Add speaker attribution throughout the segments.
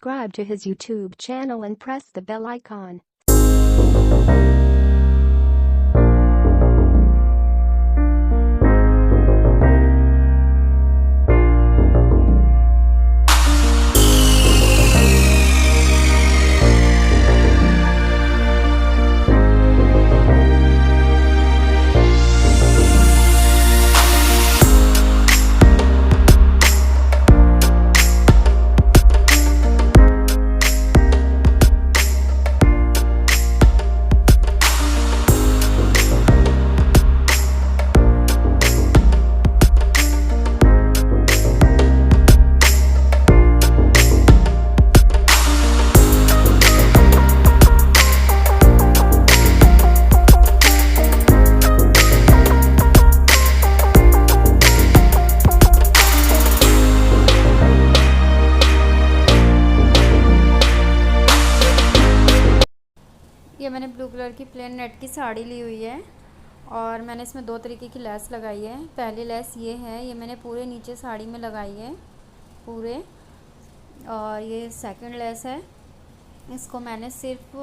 Speaker 1: subscribe to his YouTube channel and press the bell icon.
Speaker 2: ये मैंने blue colour की plain net की साड़ी ली हुई है और मैंने इसमें दो तरीके की लेस लगाई है। पहली लेस ये है, ये मैंने पूरे नीचे साड़ी में लगाई है पूरे। और ये सेकंड लेस है, इसको मैंने सिर्फ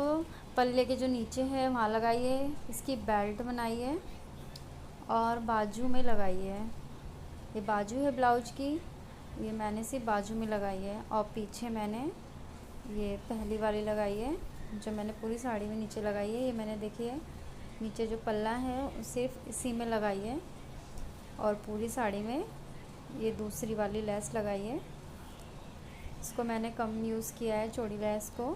Speaker 2: पल्ले के जो नीचे है वहाँ लगाई है। इसकी बेल्ट बनाई है और बाजू में लगाई है। ये बाजू है ब्लाउज की, ये मैंने सिर्फ बाजू में लगाई है। और पीछे मैंने ये पहली वाली लगाई है जो मैंने पूरी साड़ी में नीचे लगाई है। ये मैंने देखिए नीचे जो पल्ला है सिर्फ इसी में लगाई है और पूरी साड़ी में ये दूसरी वाली लेस लगाई है। इसको मैंने कम यूज़ किया है, चौड़ी लेस को,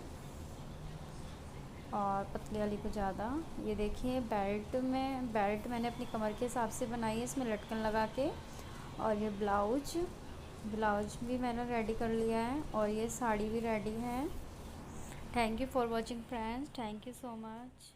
Speaker 2: और पतली वाली को ज़्यादा। ये देखिए बेल्ट मैंने अपनी कमर के हिसाब से बनाई है, इसमें लटकन लगा के। और ये ब्लाउज भी मैंने रेडी कर लिया है और ये साड़ी भी रेडी है। Thank you for watching friends. Thank you so much.